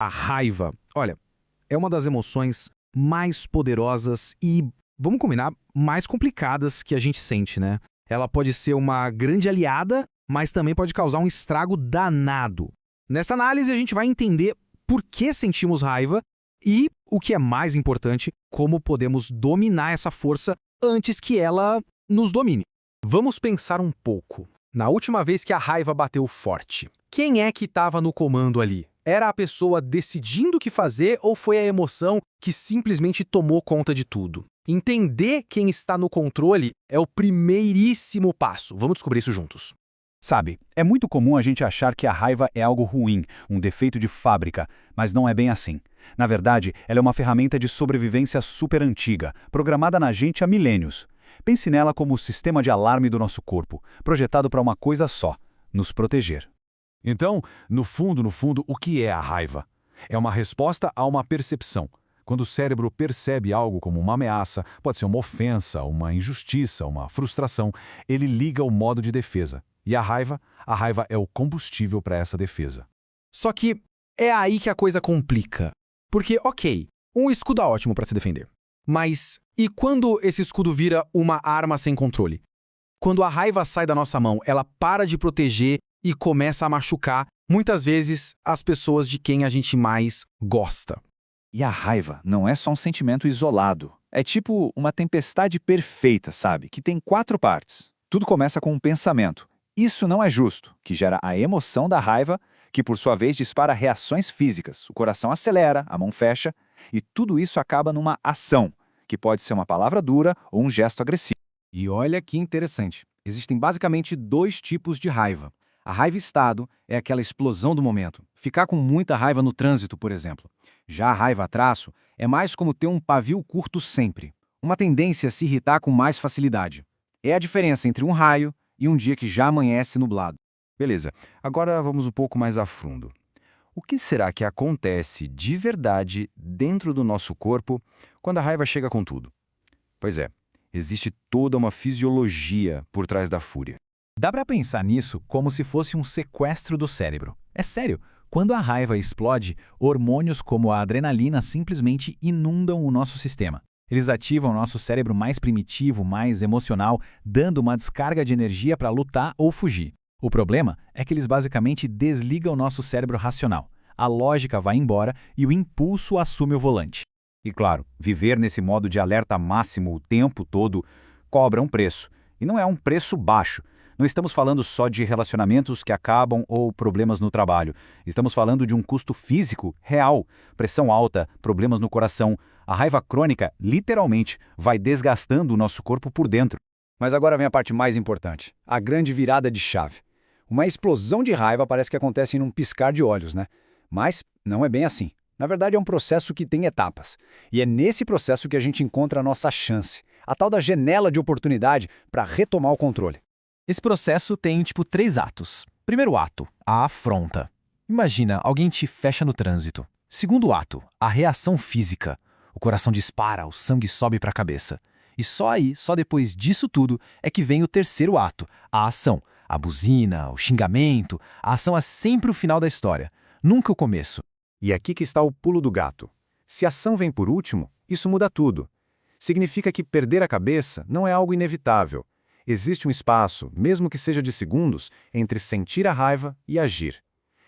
A raiva, olha, é uma das emoções mais poderosas e, vamos combinar, mais complicadas que a gente sente, né? Ela pode ser uma grande aliada, mas também pode causar um estrago danado. Nesta análise, a gente vai entender por que sentimos raiva e, o que é mais importante, como podemos dominar essa força antes que ela nos domine. Vamos pensar um pouco. Na última vez que a raiva bateu forte, quem é que estava no comando ali? Era a pessoa decidindo o que fazer ou foi a emoção que simplesmente tomou conta de tudo? Entender quem está no controle é o primeiríssimo passo. Vamos descobrir isso juntos. Sabe, é muito comum a gente achar que a raiva é algo ruim, um defeito de fábrica, mas não é bem assim. Na verdade, ela é uma ferramenta de sobrevivência super antiga, programada na gente há milênios. Pense nela como o sistema de alarme do nosso corpo, projetado para uma coisa só: nos proteger. Então, no fundo, o que é a raiva? É uma resposta a uma percepção. Quando o cérebro percebe algo como uma ameaça, pode ser uma ofensa, uma injustiça, uma frustração, ele liga o modo de defesa. E a raiva é o combustível para essa defesa. Só que é aí que a coisa complica. Porque, ok, um escudo é ótimo para se defender. Mas e quando esse escudo vira uma arma sem controle? Quando a raiva sai da nossa mão, ela para de proteger e começa a machucar, muitas vezes, as pessoas de quem a gente mais gosta. E a raiva não é só um sentimento isolado. É tipo uma tempestade perfeita, sabe? Que tem 4 partes. Tudo começa com um pensamento. Isso não é justo, que gera a emoção da raiva, que por sua vez dispara reações físicas. O coração acelera, a mão fecha, e tudo isso acaba numa ação, que pode ser uma palavra dura ou um gesto agressivo. E olha que interessante. Existem basicamente 2 tipos de raiva. A raiva-estado é aquela explosão do momento. Ficar com muita raiva no trânsito, por exemplo. Já a raiva-traço é mais como ter um pavio curto sempre. Uma tendência a se irritar com mais facilidade. É a diferença entre um raio e um dia que já amanhece nublado. Beleza, agora vamos um pouco mais a fundo. O que será que acontece de verdade dentro do nosso corpo quando a raiva chega com tudo? Pois é, existe toda uma fisiologia por trás da fúria. Dá para pensar nisso como se fosse um sequestro do cérebro. É sério, quando a raiva explode, hormônios como a adrenalina simplesmente inundam o nosso sistema. Eles ativam o nosso cérebro mais primitivo, mais emocional, dando uma descarga de energia para lutar ou fugir. O problema é que eles basicamente desligam o nosso cérebro racional. A lógica vai embora e o impulso assume o volante. E claro, viver nesse modo de alerta máximo o tempo todo cobra um preço. E não é um preço baixo. Não estamos falando só de relacionamentos que acabam ou problemas no trabalho. Estamos falando de um custo físico real. Pressão alta, problemas no coração. A raiva crônica, literalmente, vai desgastando o nosso corpo por dentro. Mas agora vem a parte mais importante, a grande virada de chave. Uma explosão de raiva parece que acontece em um piscar de olhos, né? Mas não é bem assim. Na verdade, é um processo que tem etapas. E é nesse processo que a gente encontra a nossa chance, a tal da janela de oportunidade para retomar o controle. Esse processo tem, 3 atos. Primeiro ato, a afronta. Imagina, alguém te fecha no trânsito. Segundo ato, a reação física. O coração dispara, o sangue sobe para a cabeça. E só aí, só depois disso tudo, é que vem o terceiro ato, a ação. A buzina, o xingamento, a ação é sempre o final da história, nunca o começo. E aqui que está o pulo do gato. Se a ação vem por último, isso muda tudo. Significa que perder a cabeça não é algo inevitável. Existe um espaço, mesmo que seja de segundos, entre sentir a raiva e agir.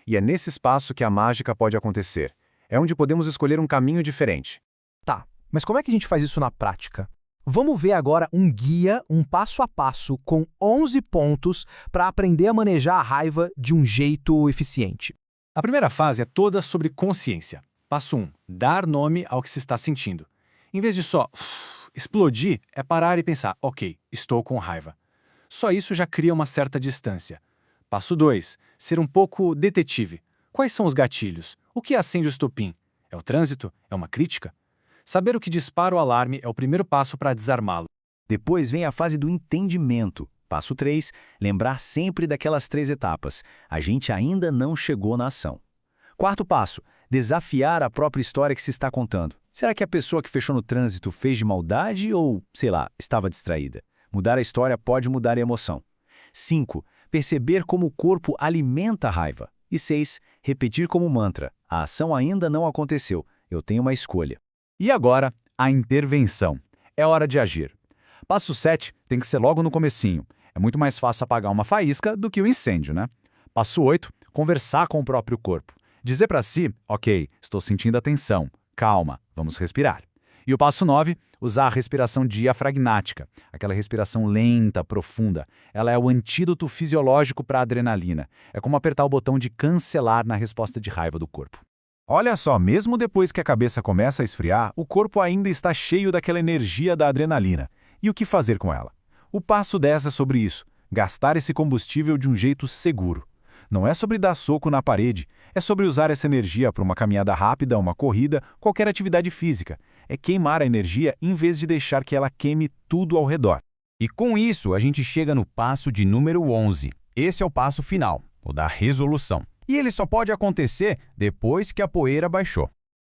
E é nesse espaço que a mágica pode acontecer. É onde podemos escolher um caminho diferente. Tá, mas como é que a gente faz isso na prática? Vamos ver agora um guia, um passo a passo, com 11 pontos para aprender a manejar a raiva de um jeito eficiente. A primeira fase é toda sobre consciência. Passo 1. Dar nome ao que se está sentindo. Em vez de só explodir, é parar e pensar, ok, estou com raiva. Só isso já cria uma certa distância. Passo 2. Ser um pouco detetive. Quais são os gatilhos? O que acende o estopim? É o trânsito? É uma crítica? Saber o que dispara o alarme é o primeiro passo para desarmá-lo. Depois vem a fase do entendimento. Passo 3, lembrar sempre daquelas 3 etapas. A gente ainda não chegou na ação. Quarto passo, desafiar a própria história que se está contando. Será que a pessoa que fechou no trânsito fez de maldade ou, sei lá, estava distraída? Mudar a história pode mudar a emoção. 5, perceber como o corpo alimenta a raiva. E 6, repetir como mantra. A ação ainda não aconteceu. Eu tenho uma escolha. E agora, a intervenção. É hora de agir. Passo 7 tem que ser logo no comecinho. É muito mais fácil apagar uma faísca do que o incêndio, né? Passo 8, conversar com o próprio corpo. Dizer para si, ok, estou sentindo a tensão, calma, vamos respirar. E o passo 9, usar a respiração diafragmática, aquela respiração lenta, profunda. Ela é o antídoto fisiológico para a adrenalina. É como apertar o botão de cancelar na resposta de raiva do corpo. Olha só, mesmo depois que a cabeça começa a esfriar, o corpo ainda está cheio daquela energia da adrenalina. E o que fazer com ela? O passo 10 é sobre isso, gastar esse combustível de um jeito seguro. Não é sobre dar soco na parede, é sobre usar essa energia para uma caminhada rápida, uma corrida, qualquer atividade física. É queimar a energia em vez de deixar que ela queime tudo ao redor. E com isso, a gente chega no passo de número 11. Esse é o passo final, o da resolução. E ele só pode acontecer depois que a poeira baixou.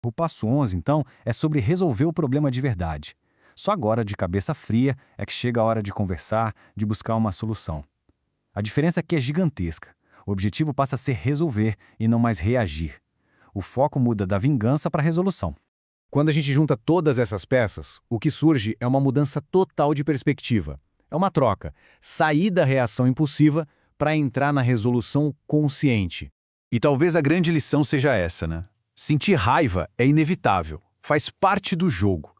O passo 11, então, é sobre resolver o problema de verdade. Só agora, de cabeça fria, é que chega a hora de conversar, de buscar uma solução. A diferença aqui é gigantesca. O objetivo passa a ser resolver e não mais reagir. O foco muda da vingança para a resolução. Quando a gente junta todas essas peças, o que surge é uma mudança total de perspectiva. É uma troca. Sair da reação impulsiva para entrar na resolução consciente. E talvez a grande lição seja essa, né? Sentir raiva é inevitável, faz parte do jogo.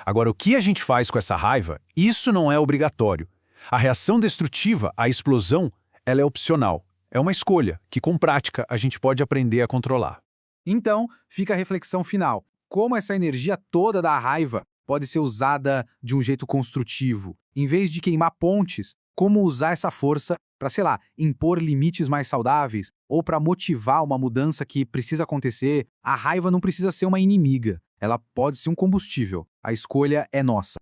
Agora, o que a gente faz com essa raiva, isso não é obrigatório. A reação destrutiva, a explosão, ela é opcional. É uma escolha que, com prática, a gente pode aprender a controlar. Então, fica a reflexão final. Como essa energia toda da raiva pode ser usada de um jeito construtivo? Em vez de queimar pontes, como usar essa força para, sei lá, impor limites mais saudáveis ou para motivar uma mudança que precisa acontecer? A raiva não precisa ser uma inimiga. Ela pode ser um combustível. A escolha é nossa.